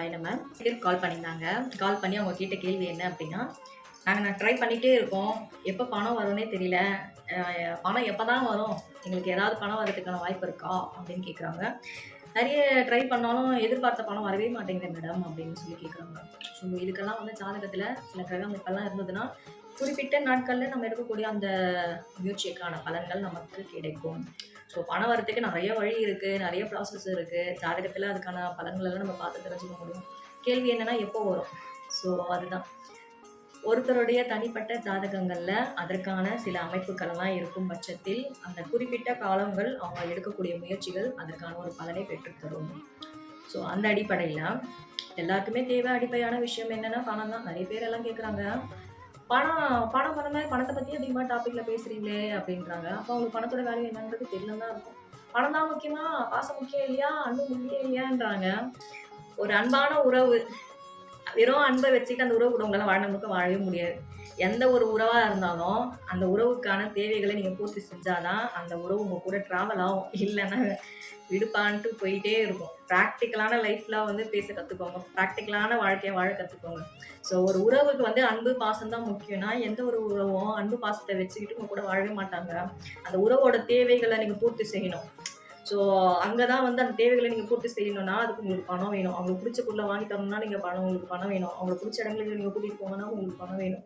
Hi நம்ம கால் பண்ணியிருந்தாங்க. கால் பண்ணி அவங்க கேட்ட கேள்வி என்ன அப்படின்னா, நான் ட்ரை பண்ணிகிட்டே இருக்கோம். எப்போ பணம் வரும்னே தெரியல. பணம் எப்போ தான் வரும்? எங்களுக்கு ஏதாவது பணம் வரதுக்கான வாய்ப்பு இருக்கா? அப்படின்னு கேட்குறாங்க. நிறைய ட்ரை பண்ணாலும் எதிர்பார்த்த பணம் வரவே மாட்டேங்குது மேடம் அப்படின்னு சொல்லி கேட்குறாங்க. ஸோ இதுக்கெல்லாம் வந்து ஜாதகத்தில் சில கிரக அமைப்பெல்லாம் இருந்ததுன்னா, குறிப்பிட்ட நாட்களில் நம்ம எடுக்கக்கூடிய அந்த முயற்சிக்கான பலன்கள் நமக்கு கிடைக்கும். ஸோ பணம் வரத்துக்கு நிறைய வழி இருக்குது, நிறைய ப்ராசஸ் இருக்குது. ஜாதகத்தில் அதுக்கான பலன்கள் எல்லாம் நம்ம பார்த்து தெரிஞ்சுக்க முடியும். கேள்வி என்னென்னா எப்போ வரும்? ஸோ அதுதான் ஒருத்தருடைய தனிப்பட்ட ஜாதகங்களில் அதற்கான சில அமைப்புகள்லாம் இருக்கும் பட்சத்தில் அந்த குறிப்பிட்ட காலங்கள் அவங்க எடுக்கக்கூடிய முயற்சிகள் அதற்கான ஒரு பலனை பெற்றுத்தரும். ஸோ அந்த அடிப்படையில் எல்லாருக்குமே தேவை அடிப்படையான விஷயம் என்னென்னா பணம் தான். நிறைய பேர் எல்லாம் கேட்குறாங்க, பணத்தை பற்றி அதிகமாக டாப்பிக்கில் பேசுகிறீங்களே அப்படின்றாங்க. அப்போ அவங்களுக்கு பணத்தோட வேல்யூ என்னன்றது தெரியல தான் இருக்கும். பணம் தான் முக்கியமா, பாசம் முக்கியம் இல்லையா, அன்பு முக்கியம் இல்லையான்றாங்க. ஒரு அன்பான உறவு, வெறும் அன்பை வச்சுட்டு அந்த உறவு கூட உங்களால் வாழ்ந்தவங்களுக்கு வாழவே முடியாது. எந்த ஒரு உறவாக இருந்தாலும் அந்த உறவுக்கான தேவைகளை நீங்கள் பூர்த்தி செஞ்சாதான் அந்த உறவு உங்கள் கூட ட்ராவல் ஆகும். இல்லைன்னா விடுப்பான்ட்டு போயிட்டே இருக்கும். ப்ராக்டிக்கலான லைஃப்பில் வந்து பேச கற்றுக்கோங்க, ப்ராக்டிக்கலான வாழ்க்கையை வாழ கற்றுக்கோங்க. ஸோ ஒரு உறவுக்கு வந்து அன்பு பாசம் தான் முக்கியம்னா, எந்த ஒரு உறவும் அன்பு பாசத்தை வச்சுக்கிட்டு உங்கள் கூட வாழவே மாட்டாங்க. அந்த உறவோட தேவைகளை நீங்கள் பூர்த்தி செய்யணும். ஸோ அங்கே தான் வந்து அந்த தேவைகளை நீங்கள் பூர்த்தி செய்யணும்னா அதுக்கு உங்களுக்கு பணம் வேணும். அவங்களுக்கு பிடிச்ச பொருளை வாங்கி தரணும்னா உங்களுக்கு பணம் வேணும். அவங்களுக்கு பிடிச்ச இடங்களுக்கு நீங்கள் கூட்டிகிட்டு போங்கன்னா உங்களுக்கு பணம் வேணும்.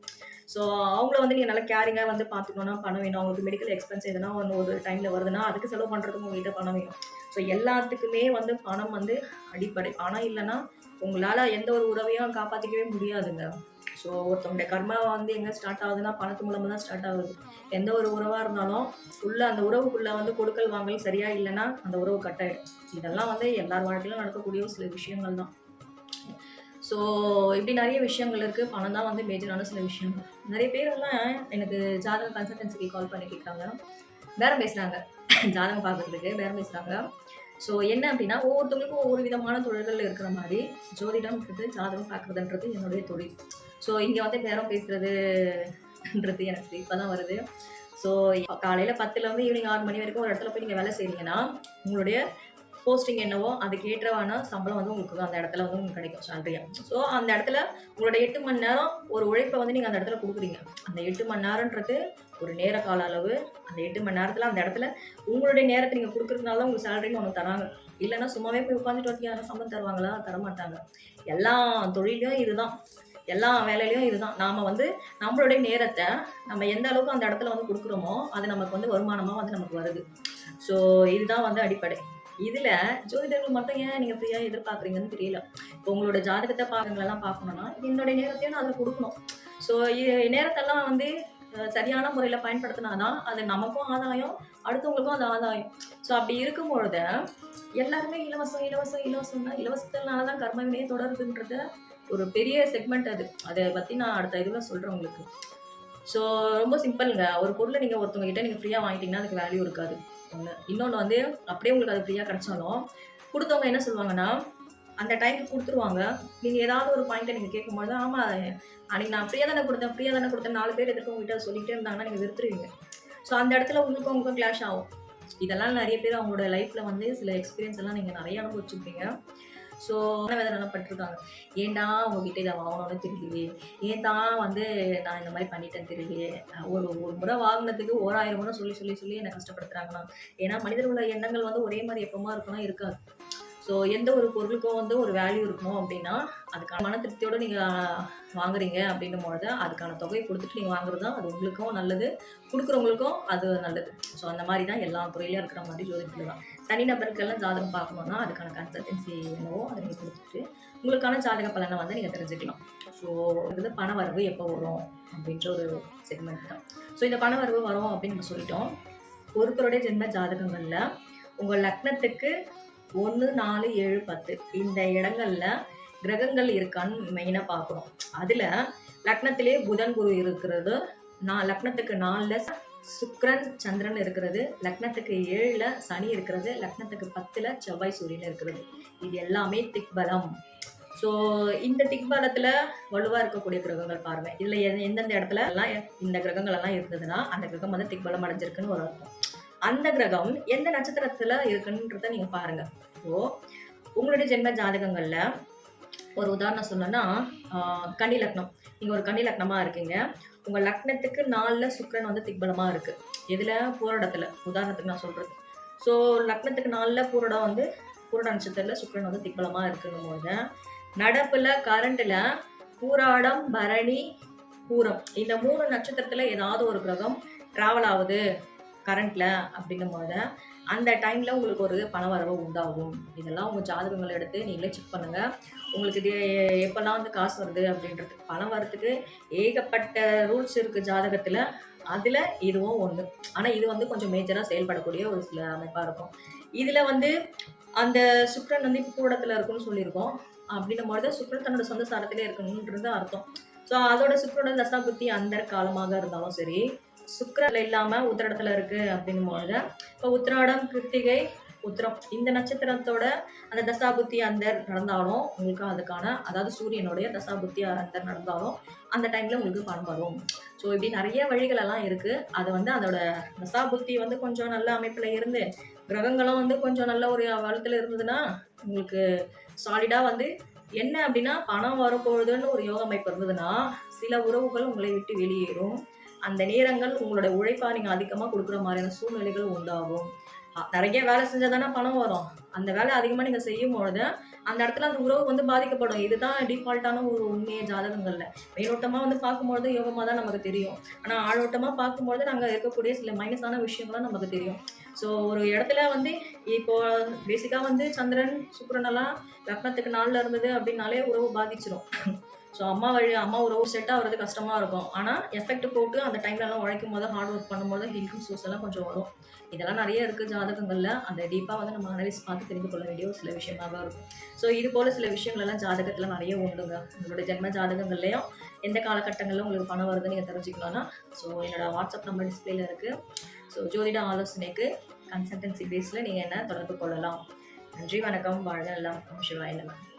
ஸோ அவங்கள வந்து நீங்கள் நல்லா கேரிங்காக வந்து பார்த்துக்கணுன்னா பணம் வேணும். அவங்களுக்கு மெடிக்கல் எக்ஸ்பென்ஸ் எதுனா ஒரு டைமில் வருதுன்னா அதுக்கு செலவு பண்ணுறதுக்கு உங்கள்கிட்ட பணம் வேணும். ஸோ எல்லாத்துக்குமே வந்து பணம் வந்து அடிப்படை. பணம் இல்லைன்னா உங்களால் எந்த ஒரு உறவையும் காப்பாற்றிக்கவே முடியாதுங்க. ஸோ ஒருத்தவங்களுடைய கர்மா வந்து எங்கே ஸ்டார்ட் ஆகுதுன்னா பணத்து மூலமாக தான் ஸ்டார்ட் ஆகுது. எந்த ஒரு உறவாக இருந்தாலும் அந்த உறவுக்குள்ளே வந்து கொடுக்கல் வாங்கல் சரியாக இல்லைன்னா அந்த உறவு கட் ஆகிடும். இதெல்லாம் வந்து எல்லார் வாழ்க்கையிலும் நடக்கக்கூடிய சில விஷயங்கள் தான். ஸோ இப்படி நிறைய விஷயங்கள் இருக்குது. பணம் தான் வந்து மேஜரான சில விஷயங்கள். நிறைய பேரெல்லாம் எனக்கு ஜாதக கன்சல்டன்சிக்கு கால் பண்ணி கேட்குறாங்க, பேரம் பேசுகிறாங்க. ஜாதகம் பார்க்குறதுக்கு பேரம் பேசுகிறாங்க. ஸோ என்ன அப்படின்னா, ஒவ்வொருத்தவங்களுக்கும் ஒவ்வொரு விதமான தொழில்கள் இருக்கிற மாதிரி ஜோதிடம்ன்றது, ஜாதகம் பார்க்குறதுன்றது என்னுடைய தொழில். ஸோ இங்கே வந்து பேரம் பேசுகிறதுன்றது எனக்கு இப்போ தான் வருது. ஸோ காலையில் 10லேருந்து ஈவினிங் 6 மணி வரைக்கும் ஒரு இடத்துல போய் நீங்கள் வேலை செய்கிறீங்கன்னா உங்களுடைய போஸ்டிங் என்னவோ அதுக்கு ஏற்றவான சம்பளம் வந்து உங்களுக்கு அந்த இடத்துல வந்து உங்களுக்கு கிடைக்கும் சேலரியாக. ஸோ அந்த இடத்துல உங்களோட 8 மணி நேரம் ஒரு உழைப்பை வந்து நீங்கள் அந்த இடத்துல கொடுக்குறீங்க. அந்த 8 மணி நேரன்றது ஒரு நேர கால அளவு. அந்த 8 மணி நேரத்தில் அந்த இடத்துல உங்களுடைய நேரத்தை நீங்கள் கொடுக்குறதுனால தான் உங்களுக்கு சேலரின்னு ஒன்று தராங்க. இல்லைன்னா சும்மாவே போய் உட்காந்துட்டு வந்து யாரும் சம்பளம் தருவாங்களா? தரமாட்டாங்க. எல்லா தொழிலையும் இதுதான், எல்லா வேலையிலையும் இதுதான். நாம் வந்து நம்மளுடைய நேரத்தை நம்ம எந்த அளவுக்கு அந்த இடத்துல வந்து கொடுக்குறோமோ அது நமக்கு வந்து வருமானமாக வந்து நமக்கு வருது. ஸோ இதுதான் வந்து அடிப்படை. இதில் ஜோதிடர்கள் மட்டும் ஏன் நீங்கள் ஃப்ரீயாக எதிர்பார்க்குறீங்கன்னு தெரியல. இப்போ உங்களோட ஜாதகத்தை பாகங்களெல்லாம் பார்க்கணுன்னா என்னுடைய நேரத்தையும் நான் அதில் கொடுக்கணும். ஸோ நேரத்தெல்லாம் வந்து சரியான முறையில் பயன்படுத்தினாதான் அது நமக்கும் ஆதாயம், அடுத்தவங்களுக்கும் அது ஆதாயம். ஸோ அப்படி இருக்கும் பொழுது எல்லாருமே இலவசம்னா இலவசத்தினால தான் கர்மவினையே தொடருதுன்றத ஒரு பெரிய செக்மெண்ட் அது. அதை பற்றி நான் அடுத்த இதில் சொல்கிறேன் உங்களுக்கு. ஸோ ரொம்ப சிம்பிளுங்க. ஒரு பொருளை நீங்கள் ஒருத்தவங்க கிட்டே நீங்கள் ஃப்ரீயாக வாங்கிட்டீங்கன்னா அதுக்கு வேல்யூ இருக்காது. ஒன்று. இன்னொன்று வந்து அப்படியே உங்களுக்கு அது ஃப்ரீயாக கிடச்சாலும் கொடுத்தவங்க என்ன சொல்லுவாங்கன்னா அந்த டைமுக்கு கொடுத்துருவாங்க. நீங்கள் ஏதாவது ஒரு பாயிண்ட்டை நீங்கள் கேட்கும்போது ஆமாம் அன்றைக்கி நான் ஃப்ரீயாக தானே கொடுத்தேன் 4 பேர் எதுக்கு உங்கள்கிட்ட சொல்லிகிட்டே இருந்தாங்கன்னா நீங்கள் விருத்துருவீங்க. ஸோ அந்த இடத்துல உங்களுக்கும் கிளாஷ் ஆகும். இதெல்லாம் நிறைய பேர் அவங்களோட லைஃப்பில் வந்து சில எக்ஸ்பீரியன்ஸ் எல்லாம் நீங்கள் நிறைய அனுபவிச்சுருப்பீங்க. ஸோ வேதனை பட்டிருக்காங்க. ஏன்டா உங்ககிட்ட இதை வாங்கணும்னு தெரியலையே, ஏன் தான் வந்து நான் இந்த மாதிரி பண்ணிட்டேன்னு தெரியலையே, ஒரு முறை வாங்கினதுக்கு 1000 முறை சொல்லி என்னை கஷ்டப்படுத்துகிறாங்கன்னா. ஏன்னா மனிதர்களோட எண்ணங்கள் வந்து ஒரே மாதிரி எப்பமா இருக்குன்னா இருக்காது. ஸோ எந்த ஒரு பொருளுக்கும் வந்து ஒரு வேல்யூ இருக்கணும் அப்படின்னா அதுக்கான மன திருப்தியோடு நீங்கள் வாங்குறீங்க அப்படின்னும் பொழுது அதுக்கான தொகையை கொடுத்துட்டு நீங்கள் வாங்குறது தான் அது உங்களுக்கும் நல்லது, கொடுக்குறவங்களுக்கும் அது நல்லது. ஸோ அந்த மாதிரி தான் எல்லா துறையிலையும் இருக்கிற மாதிரி ஜோதிடத்தில் தான். தனிநபருக்கெல்லாம் ஜாதகம் பார்க்கணுன்னா அதுக்கான கன்சல்டன்சி என்னவோ அதை நீங்கள் கொடுத்துட்டு உங்களுக்கான ஜாதக பலனை வந்து நீங்கள் தெரிஞ்சுக்கலாம். ஸோ இது பண வரவு எப்போ வரும் அப்படின்ற ஒரு செக்மெண்ட் தான். ஸோ இந்த பண வரவு வரும் அப்படின்னு நம்ம சொல்லிட்டோம். ஒருத்தருடைய ஜென்ம ஜாதகங்களில் உங்கள் லக்னத்துக்கு 1, 4, 7, 10 இந்த இடங்கள்ல கிரகங்கள் இருக்கான்னு மெயினாக பார்க்கணும். அதில் லக்னத்திலே புதன் குரு இருக்கிறது, லக்னத்துக்கு 4ல் சுக்கிரன் சந்திரன் இருக்கிறது, லக்னத்துக்கு 7ல் சனி இருக்கிறது, லக்னத்துக்கு 10ல் செவ்வாய் சூரியன் இருக்கிறது. இது எல்லாமே திக்பலம். ஸோ இந்த திக்பலத்தில் வலுவாக இருக்கக்கூடிய கிரகங்கள் பாருங்கள். இதில் எந்தெந்த இடத்துல எல்லாம் இந்த கிரகங்கள் எல்லாம் இருந்ததுன்னா அந்த கிரகம் வந்து திக்பலம் அடைஞ்சிருக்குன்னு ஒரு அர்த்தம். அந்த கிரகம் எந்த நட்சத்திரத்தில் இருக்குன்றத நீங்கள் பாருங்கள். ஸோ உங்களுடைய ஜென்ம ஜாதகங்களில் ஒரு உதாரணம் சொன்னோன்னா, கன்னி லக்னம். நீங்க ஒரு கன்னி லக்னமா இருக்கீங்க. உங்க லக்னத்துக்கு 4ல சுக்கிரன் வந்து திக்பலமா இருக்கு. எதுல? பூரடத்துல. உதாரணத்துக்கு நான் சொல்றது. ஸோ லக்னத்துக்கு 4ல பூரடம் வந்து பூரட நட்சத்திரத்துல சுக்கிரன் வந்து திக்பலமா இருக்குங்கும்போது, நடப்புல கரண்ட்ல பூராடம், பரணி, பூரம் இந்த 3 நட்சத்திரத்துல ஏதாவது ஒரு கிரகம் டிராவல் ஆகுது கரண்ட்ல அப்படிங்கும்போது, அந்த டைம்ல உங்களுக்கு ஒரு பணவரவு உண்டாகும். இதெல்லாம் உங்க ஜாதகங்களை எடுத்து நீங்களே செக் பண்ணுங்க. உங்களுக்கு இது எப்பெல்லாம் வந்து காசு வருது அப்படின்றதுக்கு, பணம் வரத்துக்கு ஏகப்பட்ட ரூல்ஸ் இருக்கு ஜாதகத்துல. அதுல இதுவும் ஒண்ணு. ஆனா இது வந்து கொஞ்சம் மேஜரா செயல்படக்கூடிய ஒரு சில அமைப்பா இருக்கும். இதுல வந்து அந்த சுக்கிரன் வந்து இப்போ கூடத்துல இருக்குன்னு சொல்லியிருக்கோம். அப்படின்னும்போது சுக்கிரன் தன்னோட சொந்த சாரத்திலே இருக்கணுன்றது அர்த்தம். ஸோ அதோட சுக்கிரோட தசா புத்தி அந்த காலமாக இருந்தாலும் சரி, சுக்கிரன்ல இல்லாம உத்திரடத்துல இருக்கு அப்படிங்கும்போது, இப்போ உத்திராடம், கிருத்திகை, உத்திரம் இந்த நட்சத்திரத்தோட அந்த தசாபுத்தி அந்தர் நடந்தாலும் உங்களுக்கு அதுக்கான, அதாவது சூரியனுடைய தசாபுத்தி அந்தர் நடந்தாலும் அந்த டைம்ல உங்களுக்கு பணம் வரும். ஸோ இப்படி நிறைய வழிகள் எல்லாம் இருக்கு. அது வந்து அதோட தசாபுத்தி வந்து கொஞ்சம் நல்ல அமைப்புல இருந்து, கிரகங்களும் வந்து கொஞ்சம் நல்ல ஒரு வளத்துல இருந்ததுன்னா உங்களுக்கு சாலிடா வந்து என்ன அப்படின்னா, பணம் வரப்போகுதுன்னு ஒரு யோக அமைப்பு இருந்ததுன்னா, சில உறவுகள் உங்களை விட்டு வெளியேறும். அந்த நேரங்கள் உங்களோட உழைப்பா நீங்க அதிகமா குடுக்குற மாதிரியான சூழ்நிலைகள் உண்டாகும். நெறைய வேலை செஞ்சா தானே பணம் வரும். அந்த வேலை அதிகமா நீங்க செய்யும்பொழுது, அந்த இடத்துல அந்த உறவு வந்து பாதிக்கப்படும். இதுதான் டிஃபால்ட்டான ஒரு உண்மையே ஜாதகங்கள்ல. மேலோட்டமா வந்து பார்க்கும்பொழுது யோகமா தான் நமக்கு தெரியும். ஆனா ஆழோட்டமா பார்க்கும்பொழுது அங்க இருக்கக்கூடிய சில மைனஸான விஷயங்களும் நமக்கு தெரியும். ஸோ ஒரு இடத்துல வந்து இப்போ பேசிக்கா வந்து சந்திரன், சுக்கிரன் எல்லாம் லக்னத்துக்கு 4ல இருந்தது அப்படின்னாலே உறவு பாதிச்சிரும். ஸோ அம்மா உறவு செட் ஆகுறது கஷ்டமா இருக்கும். ஆனா எஃபெக்ட் போட்டு அந்த டைம்லலாம் உழைக்கும்போது, ஹார்ட் ஒர்க் பண்ணும்போது இன்கம் சோர்ஸ் எல்லாம் கொஞ்சம் வரும். இதெல்லாம் நெறைய இருக்கு ஜாதகங்கள்ல. அந்த டீப்பா வந்து நம்ம அனலைஸ் பார்த்து தெரிந்து கொள்ள வேண்டிய ஒரு சில விஷயமா தான் இருக்கும். ஸோ இது போல சில விஷயங்கள் எல்லாம் ஜாதகத்துல நெறைய உண்டுங்க. உங்களோட ஜென்ம ஜாதகங்கள்லயும் எந்த காலகட்டங்கள்ல உங்களுக்கு பணம் வருதுன்னு நீங்க தெரிஞ்சுக்கலாம்னா, ஸோ என்னோட வாட்ஸ்அப் நம்பர் டிஸ்பிளேல இருக்கு. ஸோ ஜோதிட ஆலோசனைக்கு கன்சல்டன்சி பேஸ்ல நீங்க என்ன தொடர்பு கொள்ளலாம். நன்றி, வணக்கம், வாழ்க நலம், ஓம் சிவாய நமः.